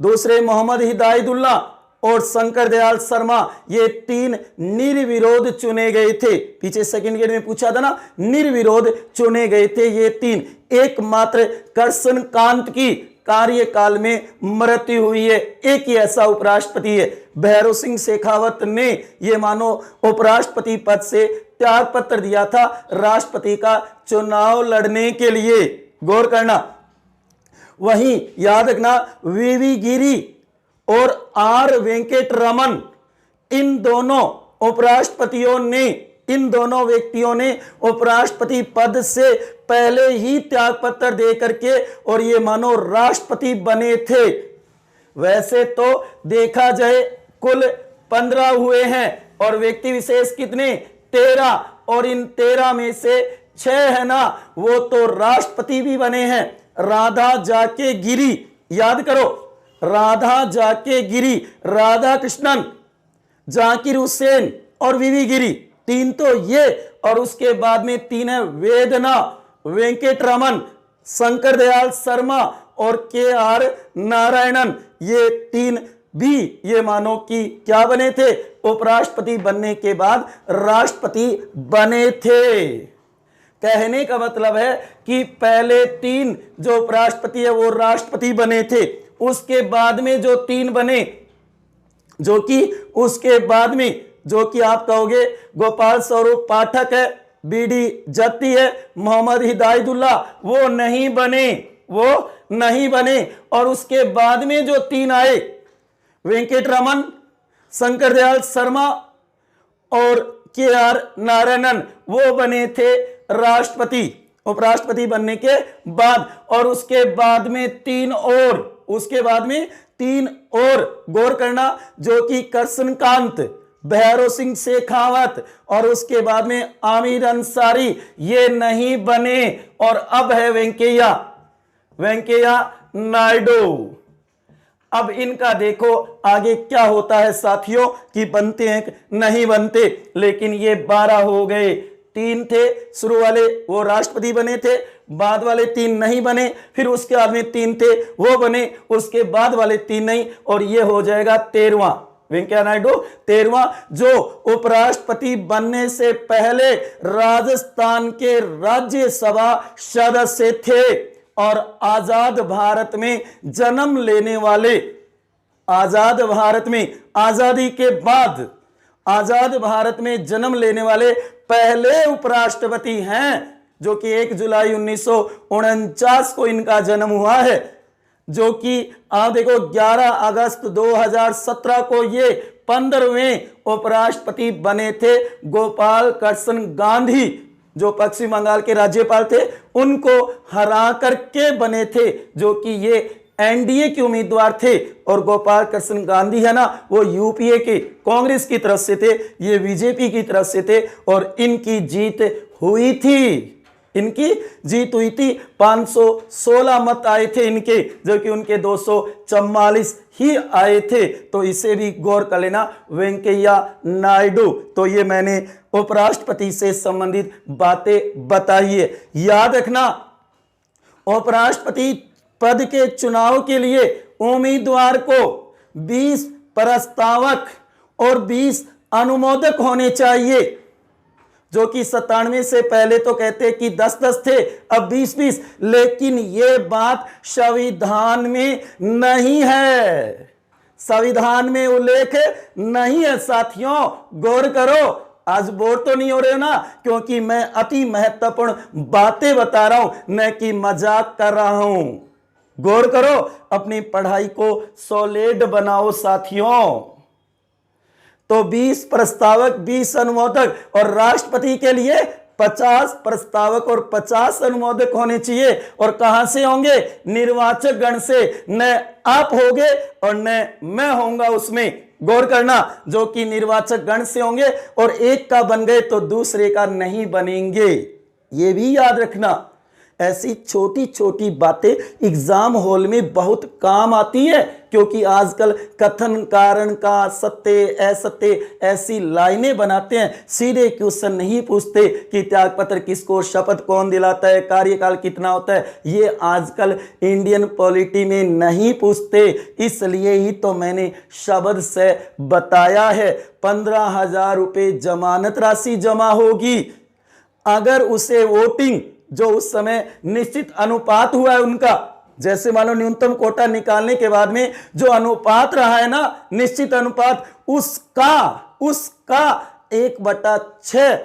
दूसरे मोहम्मद हिदायतुल्ला और शंकर दयाल शर्मा, ये 3 निर्विरोध चुने गए थे। पीछे सेकंड ग्रेड में पूछा था ना, निर्विरोध चुने गए थे ये 3। एकमात्र कृष्ण कांत की कार्यकाल में मृत्यु हुई है, एक ही ऐसा उपराष्ट्रपति है। भैरव सिंह शेखावत ने ये मानो उपराष्ट्रपति पद से त्याग पत्र दिया था राष्ट्रपति का चुनाव लड़ने के लिए, गौर करना। वहीं याद रखना, वीवी गिरी और आर वेंकटरमन, इन दोनों उपराष्ट्रपतियों ने, इन दोनों व्यक्तियों ने उपराष्ट्रपति पद से पहले ही त्याग पत्र दे करके और ये मानो राष्ट्रपति बने थे। वैसे तो देखा जाए कुल 15 हुए हैं और व्यक्ति विशेष कितने? 13, और इन 13 में से 6 है ना, वो तो राष्ट्रपति भी बने हैं। राधा जाके गिरी, याद करो, राधा जाके गिरी, राधाकृष्णन, जाकिर हुसैन और वीवी गिरी, 3 तो ये, और उसके बाद में 3 है वेदना, वेंकटरमन, शंकर दयाल शर्मा और के.आर. नारायणन। ये 3 भी ये मानो कि क्या बने थे? उपराष्ट्रपति बनने के बाद राष्ट्रपति बने थे। कहने का मतलब है कि पहले 3 जो उपराष्ट्रपति है वो राष्ट्रपति बने थे, उसके बाद में जो 3 बने, जो कि उसके बाद में, जो कि आप कहोगे गोपाल स्वरूप पाठक है, बीडी जत्ती है, मोहम्मद हिदायतुल्ला, वो नहीं बने, वो नहीं बने। और उसके बाद में जो 3 आए, वेंकटरमन, शंकर दयाल शर्मा और के.आर. नारायणन, वो बने थे राष्ट्रपति। उपराष्ट्रपति बनने के बाद। और उसके बाद में तीन और गौर करना, जो कि कृष्णकांत, भैरव सिंह शेखावत और उसके बाद में आमिर अंसारी, ये नहीं बने। और अब है वेंकैया नायडू। अब इनका देखो आगे क्या होता है साथियों, कि बनते हैं नहीं बनते। लेकिन ये 12 हो गए, 3 थे शुरू वाले, वो राष्ट्रपति बने थे, बाद वाले 3 नहीं बने, फिर उसके बाद में 3 थे वो बने, उसके बाद वाले 3 नहीं, और ये हो जाएगा 13वां। वेंकैया नायडू 13वां, जो उपराष्ट्रपति बनने से पहले राजस्थान के राज्यसभा सदस्य थे और आजाद भारत में जन्म लेने वाले, आजाद भारत में आजादी के बाद आजाद भारत में जन्म लेने वाले पहले उपराष्ट्रपति हैं, जो कि 1 जुलाई 1949 को इनका जन्म हुआ है। जो कि आप देखो 11 अगस्त 2017 को ये 15वें उपराष्ट्रपति बने थे। गोपाल कृष्ण गांधी, जो पश्चिम बंगाल के राज्यपाल थे, उनको हरा करके बने थे, जो कि ये एनडीए के उम्मीदवार थे। और गोपाल कृष्ण गांधी है ना, वो यूपीए के कांग्रेस की तरफ से थे, ये बीजेपी की तरफ से थे। और इनकी जीत हुई थी, 516 मत आए थे इनके, जो कि उनके 244 ही आए थे। तो इसे भी गौर कर लेना, वेंकैया नायडू। तो ये मैंने उपराष्ट्रपति से संबंधित बातें बताई है। याद रखना, उपराष्ट्रपति पद के चुनाव के लिए उम्मीदवार को 20 प्रस्तावक और 20 अनुमोदक होने चाहिए, जो कि 97 से पहले तो कहते कि 10-10 थे, अब 20-20। लेकिन ये बात संविधान में नहीं है, संविधान में उल्लेख नहीं है साथियों, गौर करो। आज बोर तो नहीं हो रहे हो ना, क्योंकि मैं अति महत्वपूर्ण बातें बता रहा हूं, न कि मजाक कर रहा हूं। गौर करो, अपनी पढ़ाई को सॉलिड बनाओ साथियों। तो 20 प्रस्तावक, 20 अनुमोदक, और राष्ट्रपति के लिए 50 प्रस्तावक और 50 अनुमोदक होने चाहिए। और कहां से होंगे? निर्वाचक गण से, न आप होगे और न मैं होऊंगा उसमें। गौर करना, जो कि निर्वाचक गण से होंगे, और एक का बन गए तो दूसरे का नहीं बनेंगे। ये भी याद रखना। ऐसी छोटी छोटी बातें एग्जाम हॉल में बहुत काम आती है, क्योंकि आजकल कथन कारण का, सत्य असत्य, ऐसी लाइनें बनाते हैं, सीधे क्वेश्चन नहीं पूछते कि त्यागपत्र किसको, शपथ कौन दिलाता है, कार्यकाल कितना होता है, ये आजकल इंडियन पॉलिटी में नहीं पूछते। इसलिए ही तो मैंने शब्द से बताया है। 15,000 रुपये जमानत राशि जमा होगी अगर उसे वोटिंग, जो उस समय निश्चित अनुपात हुआ है उनका, जैसे मान लो न्यूनतम कोटा निकालने के बाद में जो अनुपात रहा है ना, निश्चित अनुपात, उसका 1/6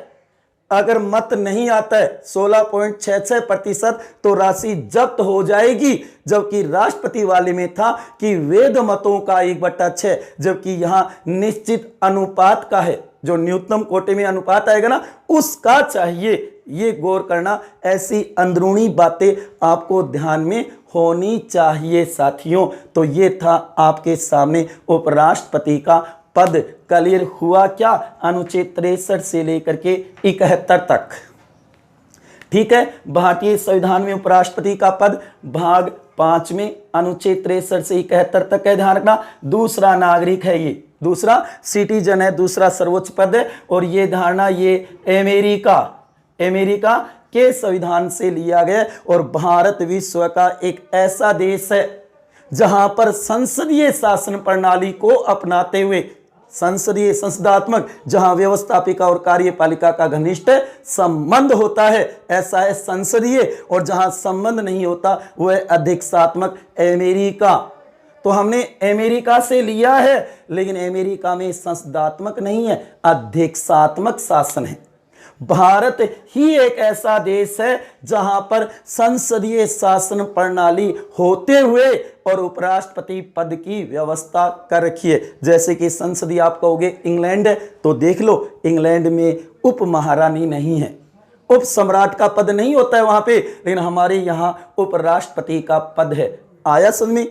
अगर मत नहीं आता है 16.66%, तो राशि जब्त हो जाएगी। जबकि राष्ट्रपति वाले में था कि वैध मतों का 1/6, जबकि यहां निश्चित अनुपात का है, जो न्यूनतम कोटे में अनुपात आएगा ना, उसका चाहिए। ये गौर करना, ऐसी अंदरूनी बातें आपको ध्यान में होनी चाहिए साथियों। तो ये था आपके सामने उपराष्ट्रपति का पद। क्लियर हुआ क्या? अनुच्छेद 63 से लेकर के 71 तक। ठीक है, भारतीय संविधान में उपराष्ट्रपति का पद भाग 5 में अनुच्छेद 63 से 71 तक का ध्यान रखना। दूसरा नागरिक है, ये दूसरा सिटीजन है, दूसरा सर्वोच्च पद है। और ये धारणा ये अमेरिका के संविधान से लिया गया। और भारत विश्व का एक ऐसा देश है जहां पर संसदीय शासन प्रणाली को अपनाते हुए, संसदात्मक, जहां व्यवस्थापिका और कार्यपालिका का घनिष्ठ संबंध होता है, ऐसा है संसदीय। और जहां संबंध नहीं होता वह अध्यक्षात्मक अमेरिका। तो हमने अमेरिका से लिया है, लेकिन अमेरिका में संसदात्मक नहीं है, अध्यक्षात्मक शासन है। भारत ही एक ऐसा देश है जहां पर संसदीय शासन प्रणाली होते हुए और उपराष्ट्रपति पद की व्यवस्था कर रखी है। जैसे कि संसदीय आप कहोगे इंग्लैंड है, तो देख लो इंग्लैंड में उप महारानी नहीं है, उप सम्राट का पद नहीं होता है वहां पे, लेकिन हमारे यहां उपराष्ट्रपति का पद है। आया समझ में?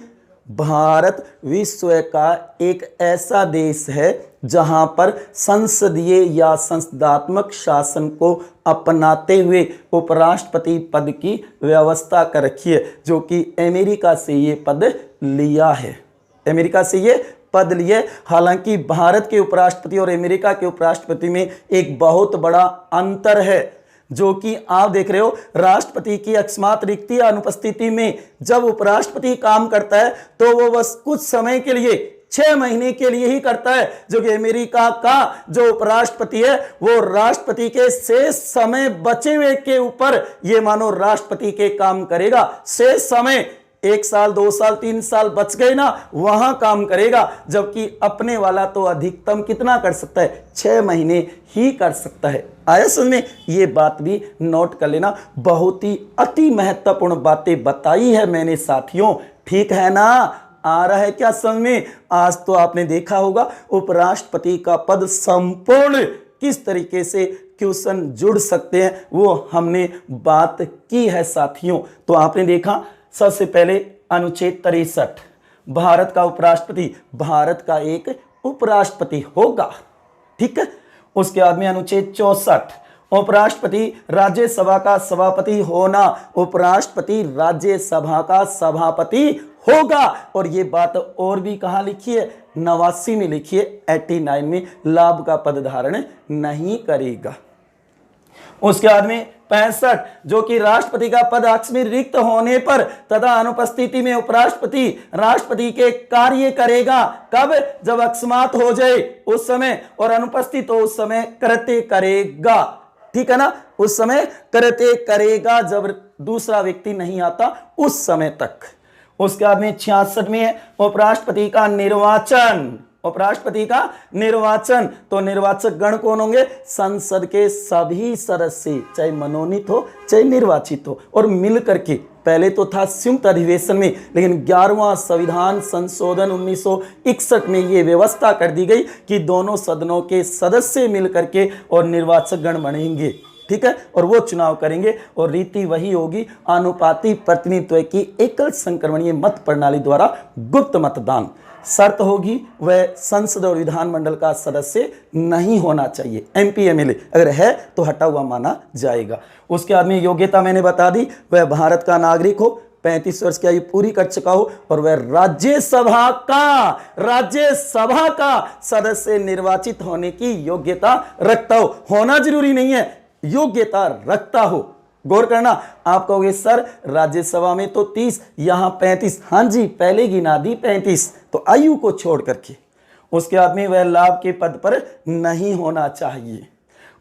भारत विश्व का एक ऐसा देश है जहां पर संसदीय या संसदात्मक शासन को अपनाते हुए उपराष्ट्रपति पद की व्यवस्था कर रखी है, जो कि अमेरिका से ये पद लिया है। अमेरिका से ये पद लिए। हालांकि भारत के उपराष्ट्रपति और अमेरिका के उपराष्ट्रपति में एक बहुत बड़ा अंतर है, जो कि आप देख रहे हो। राष्ट्रपति की अकस्मात रिक्ति या अनुपस्थिति में जब उपराष्ट्रपति काम करता है तो वो बस कुछ समय के लिए 6 महीने के लिए ही करता है, जो कि अमेरिका का जो उपराष्ट्रपति है वो राष्ट्रपति के शेष समय बचे हुए के ऊपर ये मानो राष्ट्रपति के काम करेगा। शेष समय 1 साल 2 साल 3 साल बच गए ना, वहां काम करेगा। जबकि अपने वाला तो अधिकतम कितना कर सकता है? 6 महीने ही कर सकता है। आया समझ में? ये बात भी नोट कर लेना। बहुत ही अति महत्वपूर्ण बातें बताई है मैंने साथियों, ठीक है ना? आ रहा है क्या समझ में? आज तो आपने देखा होगा उपराष्ट्रपति का पद संपूर्ण किस तरीके से क्वेश्चन जुड़ सकते हैं वो हमने बात की है साथियों। तो आपने देखा सबसे पहले अनुच्छेद 63, भारत का उपराष्ट्रपति भारत का एक उपराष्ट्रपति होगा, ठीक है। उसके बाद में अनुच्छेद 64, उपराष्ट्रपति राज्यसभा का सभापति होना, उपराष्ट्रपति राज्यसभा का सभापति होगा। और ये बात और भी कहां लिखी है? 89 में लिखी है, 89 में लाभ का पद धारण नहीं करेगा। उसके बाद में 65, जो कि राष्ट्रपति का पद आकस्मिक रिक्त होने पर तथा अनुपस्थिति में उपराष्ट्रपति राष्ट्रपति के कार्य करेगा। कब? जब अकस्मात हो जाए उस समय, और अनुपस्थित हो उस समय कृत्य करेगा, ठीक है ना? उस समय कृत्य करेगा जब दूसरा व्यक्ति नहीं आता उस समय तक। उसके बाद में 66 में है उपराष्ट्रपति का निर्वाचन। उपराष्ट्रपति का निर्वाचन, तो निर्वाचक गण कौन होंगे? संसद के सभी सदस्य, चाहे मनोनीत हो चाहे निर्वाचित हो, और मिल करके। पहले तो था संयुक्त अधिवेशन में, लेकिन 11वां संविधान संशोधन 1961 में ये व्यवस्था कर दी गई कि दोनों सदनों के सदस्य मिल करके और निर्वाचक गण बनेंगे, ठीक है, और वो चुनाव करेंगे। और रीति वही होगी, आनुपातिक प्रतिनिधित्व की एकल संक्रमणीय मत प्रणाली द्वारा गुप्त मतदान। शर्त होगी वह संसद और विधानमंडल का सदस्य नहीं होना चाहिए। एमपी एमएलए अगर है तो हटा हुआ माना जाएगा। उसके बाद में योग्यता मैंने बता दी, वह भारत का नागरिक हो, 35 वर्ष की आयु पूरी कर चुका हो, और वह राज्यसभा का सदस्य निर्वाचित होने की योग्यता रखता हो। होना जरूरी नहीं है, योग्यता रखता हो। गौर करना, आप कहोगे सर राज्यसभा में तो 30, यहां 35। हां जी, पहले गिना दी 35, तो आयु को छोड़ करके। उसके बाद में वह लाभ के पद पर नहीं होना चाहिए।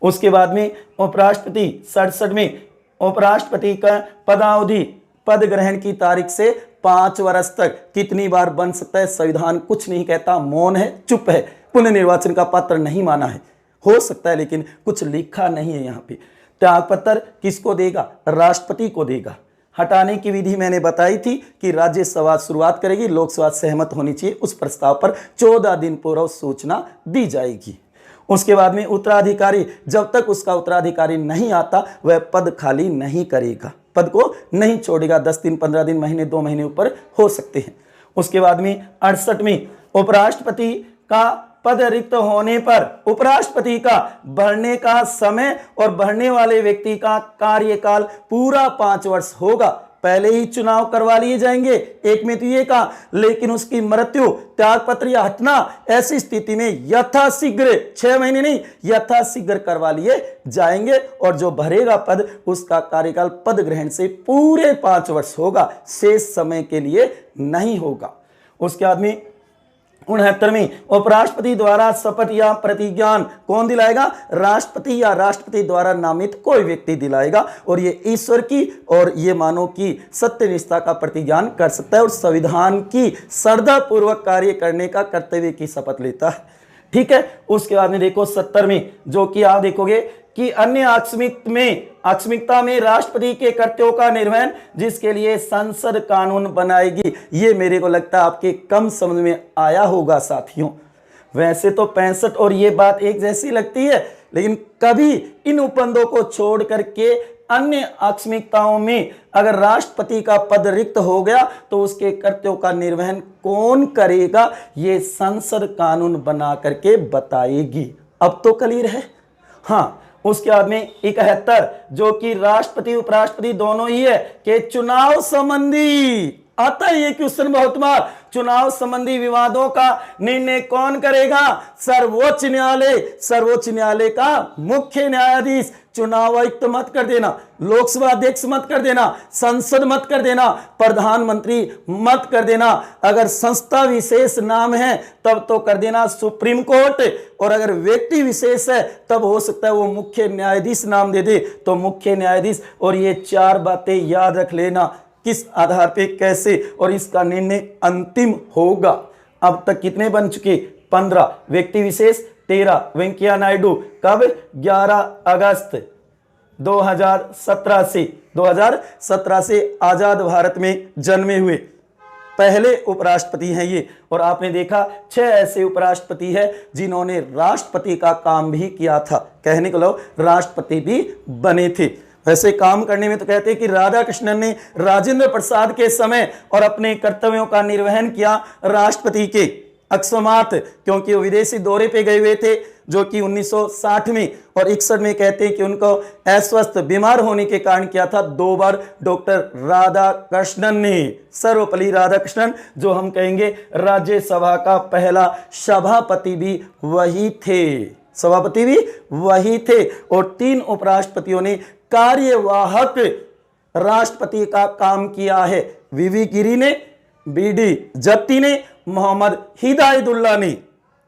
उसके बाद में उपराष्ट्रपति 67 में उपराष्ट्रपति का पदावधि पद ग्रहण की तारीख से 5 वर्ष तक कितनी बार बन सकता है? संविधान कुछ नहीं कहता, मौन है, चुप है। पुनर्निर्वाचन का पात्र नहीं माना है, हो सकता है लेकिन कुछ लिखा नहीं है यहाँ पे। त्यागपत्र किसको देगा? राष्ट्रपति को देगा। हटाने की विधि मैंने बताई थी कि राज्यसभा शुरुआत करेगी, लोकसभा सहमत होनी चाहिए, उस प्रस्ताव पर 14 दिन पूर्व सूचना दी जाएगी। उसके बाद में उत्तराधिकारी, जब तक उसका उत्तराधिकारी नहीं आता वह पद खाली नहीं करेगा, पद को नहीं छोड़ेगा। 10 दिन, 15 दिन, महीने, 2 महीने ऊपर हो सकते हैं। उसके बाद में 68 में उपराष्ट्रपति का पद रिक्त होने पर उपराष्ट्रपति का बढ़ने का समय और बढ़ने वाले व्यक्ति का कार्यकाल पूरा 5 वर्ष होगा। पहले ही चुनाव करवा लिए जाएंगे, एक में तो ये कहा, लेकिन उसकी मृत्यु, त्यागपत्र या हटना, ऐसी स्थिति में यथाशीघ्र, 6 महीने नहीं, यथाशीघ्र करवा लिए जाएंगे। और जो भरेगा पद उसका कार्यकाल पद ग्रहण से पूरे 5 वर्ष होगा, शेष समय के लिए नहीं होगा। उसके बाद में 69 में उपराष्ट्रपति द्वारा शपथ या प्रतिज्ञान कौन दिलाएगा? राष्ट्रपति या राष्ट्रपति द्वारा नामित कोई व्यक्ति दिलाएगा। और ये ईश्वर की और ये मानव की सत्यनिष्ठा का प्रतिज्ञान कर सकता है और संविधान की श्रद्धापूर्वक कार्य करने का कर्तव्य की शपथ लेता है, ठीक है। उसके बाद में देखो 70 में, जो कि आप देखोगे कि अन्य आकस्मिकता में राष्ट्रपति के कर्तव्यों का निर्वहन जिसके लिए संसद कानून बनाएगी। ये मेरे को लगता है आपके कम समझ में आया होगा साथियों। वैसे तो 65 और ये बात एक जैसी लगती है, लेकिन कभी इन उपबंधों को छोड़ करके अन्य आकस्मिकताओं में अगर राष्ट्रपति का पद रिक्त हो गया तो उसके कर्तव्यों का निर्वहन कौन करेगा, ये संसद कानून बना करके बताएगी। अब तो क्लियर है। हाँ, उसके बाद में 71 जो कि राष्ट्रपति उपराष्ट्रपति दोनों ही है कि चुनाव संबंधी आता है ये क्वेश्चन बहुत बार, चुनाव संबंधी विवादों का निर्णय कौन करेगा? सर्वोच्च न्यायालय। सर्वोच्च न्यायालय का मुख्य न्यायाधीश। चुनाव आयुक्त मत कर देना, लोकसभा अध्यक्ष मत कर देना, संसद मत कर देना, प्रधानमंत्री मत कर देना। अगर संस्था विशेष नाम है तब तो कर देना सुप्रीम कोर्ट, और अगर व्यक्ति विशेष है तब हो सकता है वो मुख्य न्यायाधीश नाम दे दे, तो मुख्य न्यायाधीश। और ये 4 बातें याद रख लेना, किस आधार पे कैसे और इसका निर्णय अंतिम होगा। अब तक कितने बन चुके? 15 व्यक्ति विशेष, 13 वेंकैया नायडू। कब? 11 अगस्त 2017 से आजाद भारत में जन्मे हुए पहले उपराष्ट्रपति हैं ये। और आपने देखा 6 ऐसे उपराष्ट्रपति हैं जिन्होंने राष्ट्रपति का काम भी किया था, कहने को लो राष्ट्रपति भी बने थे। वैसे काम करने में तो कहते हैं कि राधा कृष्णन ने राजेंद्र प्रसाद के समय और अपने कर्तव्यों का निर्वहन किया राष्ट्रपति के अकस्मात, क्योंकि वो विदेशी दौरे पे गए हुए थे जो कि 1960 में और 61 में कहते हैं कि उनको अस्वस्थ बीमार होने के कारण किया था 2 बार डॉक्टर राधा कृष्णन ने। सर्वपल्ली राधाकृष्णन जो हम कहेंगे राज्यसभा का पहला सभापति भी वही थे, सभापति भी वही थे। और 3 उपराष्ट्रपतियों ने कार्यवाहक राष्ट्रपति का काम किया है। वीवी गिरी ने, बीडी जत्ती ने, मोहम्मद हिदायतुल्लाह ने,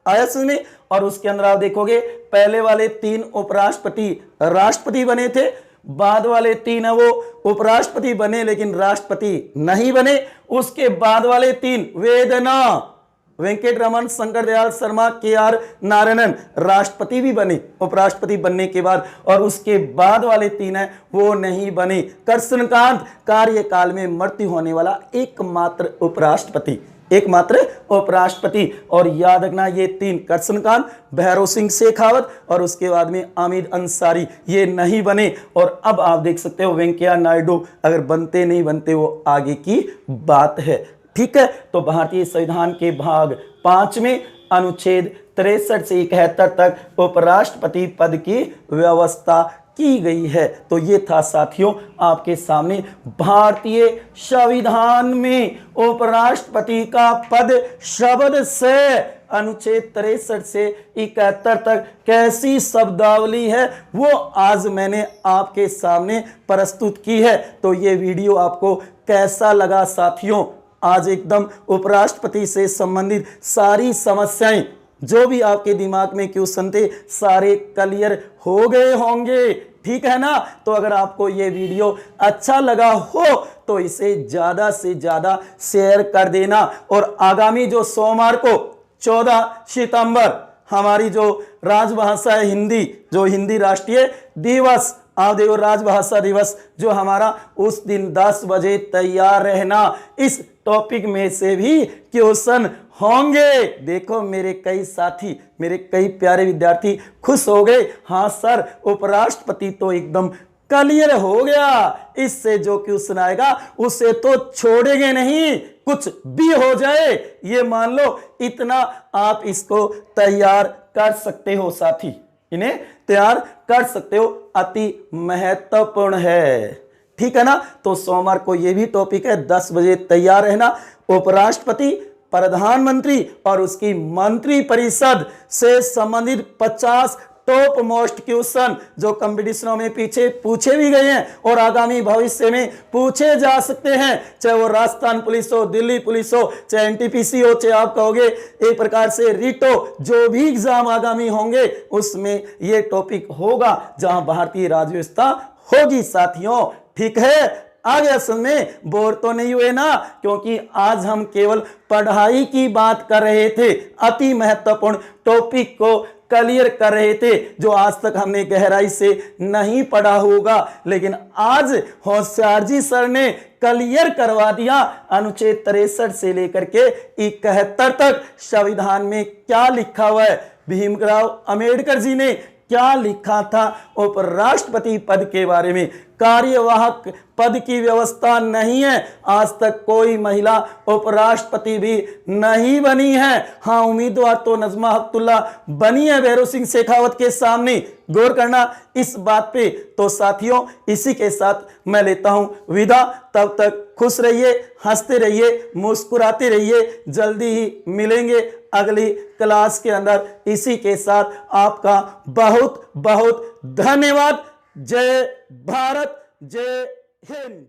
आयस ने। और उसके अंदर आप देखोगे पहले वाले 3 उपराष्ट्रपति राष्ट्रपति बने थे, बाद वाले 3 है वो उपराष्ट्रपति बने लेकिन राष्ट्रपति नहीं बने। उसके बाद वाले 3 वेदना वेंकट रमन, शंकर दयाल शर्मा, के.आर. नारायणन राष्ट्रपति भी बने उपराष्ट्रपति बनने के बाद, और उसके बाद वाले 3 हैं वो नहीं बने। कृष्णकांत कार्यकाल में मृत्यु होने वाला एकमात्र उपराष्ट्रपति, एकमात्र उपराष्ट्रपति। और याद रखना ये 3 कृष्णकांत, भैरव सिंह शेखावत और उसके बाद में आमिर अंसारी, ये नहीं बने। और अब आप देख सकते हो वेंकैया नायडू अगर बनते नहीं बनते वो आगे की बात है। ठीक है, तो भारतीय संविधान के भाग 5 में अनुच्छेद 63 से 71 तक उपराष्ट्रपति पद की व्यवस्था की गई है। तो ये था साथियों आपके सामने भारतीय संविधान में उपराष्ट्रपति का पद शब्द से अनुच्छेद 63 से 71 तक कैसी शब्दावली है वो आज मैंने आपके सामने प्रस्तुत की है। तो ये वीडियो आपको कैसा लगा साथियों? आज एकदम उपराष्ट्रपति से संबंधित सारी समस्याएं जो भी आपके दिमाग में क्वेश्चन थे सारे क्लियर हो गए होंगे, ठीक है ना? तो अगर आपको ये वीडियो अच्छा लगा हो तो इसे ज़्यादा से ज़्यादा शेयर कर देना। और आगामी जो सोमवार को 14 सितंबर हमारी जो राजभाषा है हिंदी, जो हिंदी राष्ट्रीय दिवस, आप देखो राजभाषा दिवस जो हमारा, उस दिन 10 बजे तैयार रहना। इस टॉपिक में से भी क्वेश्चन होंगे। देखो मेरे कई साथी, मेरे कई प्यारे विद्यार्थी खुश हो गए, हाँ सर उपराष्ट्रपति तो एकदम क्लियर हो गया, इससे जो क्वेश्चन आएगा उसे तो छोड़ेंगे नहीं, कुछ भी हो जाए ये मान लो। इतना आप इसको तैयार कर सकते हो साथी, इन्हें तैयार कर सकते हो, अति महत्वपूर्ण है, ठीक है ना? तो सोमवार को ये भी टॉपिक है, 10 बजे तैयार रहना। उपराष्ट्रपति, प्रधानमंत्री और उसकी मंत्री परिषद से संबंधित 50 टॉप मोस्ट क्वेश्चन जो कंपटीशनों में पीछे पूछे भी गए हैं और आगामी भविष्य में पूछे जा सकते हैं, चाहे वो राजस्थान पुलिस हो, दिल्ली पुलिस हो, चाहे एनटीपीसी हो, चाहे आप कहोगे एक प्रकार से रीटो, जो भी एग्जाम आगामी होंगे उसमें ये टॉपिक होगा जहां भारतीय राज्य व्यवस्था होगी साथियों, ठीक है? आगे असल में बोर तो नहीं हुए ना, क्योंकि आज हम केवल पढ़ाई की बात कर रहे थे, अति महत्वपूर्ण टॉपिक को क्लियर कर रहे थे जो आज तक हमने गहराई से नहीं पढ़ा होगा, लेकिन आज होशियार जी सर ने क्लियर करवा दिया। अनुच्छेद 63 से लेकर के 71 तक संविधान में क्या लिखा हुआ है, भीमराव अंबेडकर जी ने क्या लिखा था उपराष्ट्रपति पद के बारे में। कार्यवाहक पद की व्यवस्था नहीं है, आज तक कोई महिला उपराष्ट्रपति भी नहीं बनी है। हाँ, उम्मीदवार तो नजमा हेपतुल्ला बनी है भैरों सिंह शेखावत के सामने, गौर करना इस बात पे। तो साथियों, इसी के साथ मैं लेता हूं विदा। तब तक खुश रहिए, हंसते रहिए, मुस्कुराते रहिए। जल्दी ही मिलेंगे अगली क्लास के अंदर। इसी के साथ आपका बहुत बहुत धन्यवाद। जय भारत, जय हिंद।